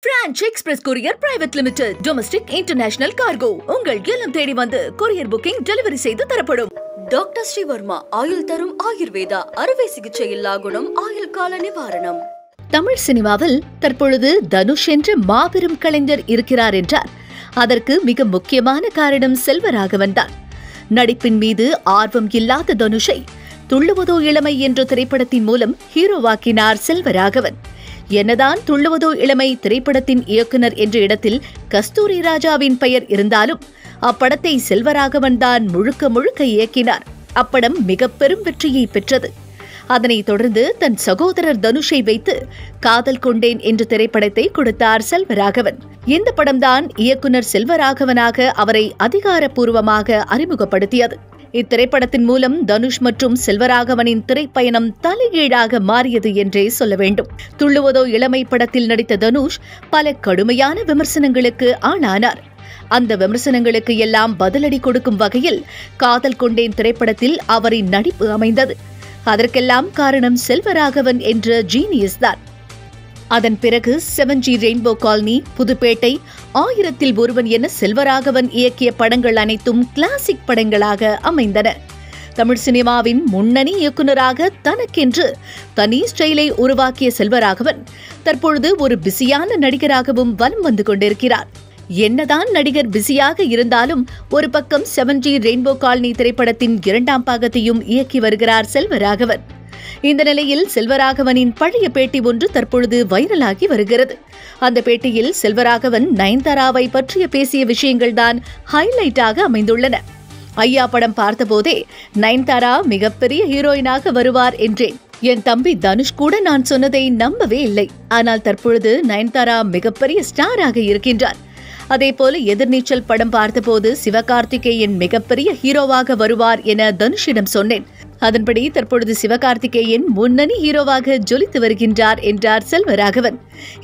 French Express Courier Private Limited. Domestic International Cargo. உங்கள் இல்லம் தேடி வந்து courier booking delivery செய்து தரப்படும். டாக்டர் ஸ்ரீவர்மா ஆயுள் தரும் ஆயுர்வேதா அறுவை சிகிச்சை இல்லா குணம் ஆயுள் கால நிவாரணம். தமிழ் சினிமாவில் தற்பொழுது தனுஷ் என்ற மாபெரும் கலைஞர் இருக்கிறார் என்றார். அதற்கு மிக முக்கியமான காரணம் செல்வராகவன் தான். நடிப்பின் மீது ஆர்வம் இல்லாத தனுஷை துள்ளுவதோ இளமை என்ற திரைப்படத்தின் மூலம் ஹீரோவாக்கினார் செல்வராகவன். என்னதான் துள்ளுவதோ இளமை திரைப்படத்தின் இயக்குனர் என்ற இடத்தில் கஸ்தூரி ராஜாவின் பெயர் இருந்தாலும் அப்படத்தை செல்வராகவன் தான் முழுக்க முழுக்க இயக்கினார். அப்படம் மிக பெரும் வெற்றியை பெற்றது. அதனைத் தொடர்ந்து தன் சகோதரர் தனுஷை வைத்து காதல் கொண்டேன் என்ற திரைப்படத்தை கொடுத்தார் செல்வராகவன். இந்த படம்தான் இயக்குனர் செல்வராகவனாக அவரை அதிகாரப்பூர்வமாக அறிமுகப்படுத்தியது. இத்திரைப்படத்தின் மூலம் தனுஷ் மற்றும் செல்வராகவனின் திரைப்பயணம் தலைகீழாக மாறியது என்றே சொல்ல வேண்டும். துள்ளுவதோ இளமை படத்தில் நடித்த தனுஷ் பல கடுமையான விமர்சனங்களுக்கு ஆளானார். அந்த விமர்சனங்களுக்கு எல்லாம் பதிலடி கொடுக்கும் வகையில் காதல் கொண்டேன் திரைப்படத்தில் அவரின் நடிப்பு அமைந்தது. அதற்கெல்லாம் காரணம் செல்வராகவன் என்ற ஜீனியஸ் தான். அதன் பிறகு 7G ரெயின்போ காலனி, புதுப்பேட்டை, 1000ல் ஒருவன் என செல்வராகவன் இயக்கிய படங்கள் அனைத்தும் கிளாசிக் படங்களாக அமைந்தன. தமிழ் சினிமாவின் முன்னணி இயக்குநராக தனக்கென்று தனி ஸ்டைலை உருவாக்கிய செல்வராகவன் தற்பொழுது ஒரு பிஸியான நடிகராகவும் வலம் வந்து கொண்டிருக்கிறார். என்னதான் நடிகர் பிஸியாக இருந்தாலும் ஒரு பக்கம் 7G ரெயின்போ காலனி திரைப்படத்தின் 2ஆம் பாகத்தையும் இயக்கி வருகிறார் செல்வராகவன். இந்த நிலையில் செல்வராகவனின் பழைய பேட்டி ஒன்று தற்பொழுது வைரலாகி வருகிறது. அந்த பேட்டியில் செல்வராகவன் நயன்தாராவை பற்றிய பேசிய விஷயங்கள்தான் ஹைலைட்டாக அமைந்துள்ளன. ஐயா படம் பார்த்தபோதே நயன்தாரா மிகப்பெரிய ஹீரோயினாக வருவார் என்றேன். என் தம்பி தனுஷ் கூட நான் சொன்னதை நம்பவே இல்லை. ஆனால் தற்பொழுது நயன்தாரா மிகப்பெரிய ஸ்டாராக இருக்கின்றார். அதேபோல எதிர்நீச்சல் படம் பார்த்தபோது சிவகார்த்திகேயன் மிகப்பெரிய ஹீரோவாக வருவார் என தனுஷிடம் சொன்னேன். அதன்படி தற்பொழுது சிவகார்த்திகேயன் முன்னணி ஹீரோவாக ஜொலித்து வருகின்றார் என்றார் செல்வராகவன்.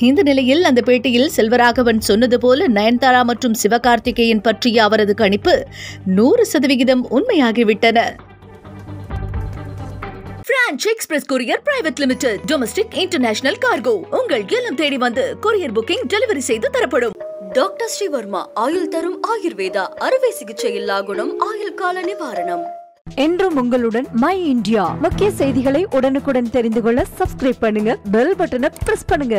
இந்த நிலையில் அந்த பேட்டியில் செல்வராகவன் சொன்னது போல நயன்தாரா மற்றும் சிவகார்த்திகேயன் பற்றிய அவரது கணிப்பு 100% உண்மையாகிவிட்டன. French Express Courier Private Limited. Domestic International Cargo. உங்கள் இல்லம் தேடி வந்து courier booking delivery செய்து தரப்படும். டாக்டர் ஸ்ரீவர்மா ஆயுள் தரும் ஆயுர்வேதா அறுவை சிகிச்சை இல்லா குணம் ஆயுள் கால நிவாரணம். என்றும் உங்களுடன் மை இந்தியா. முக்கிய செய்திகளை உடனுக்குடன் தெரிந்து கொள்ள சப்ஸ்கிரைப் பண்ணுங்க, பெல் பட்டனை பிரஸ் பண்ணுங்க.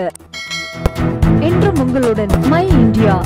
என்றும் உங்களுடன் மை இந்தியா.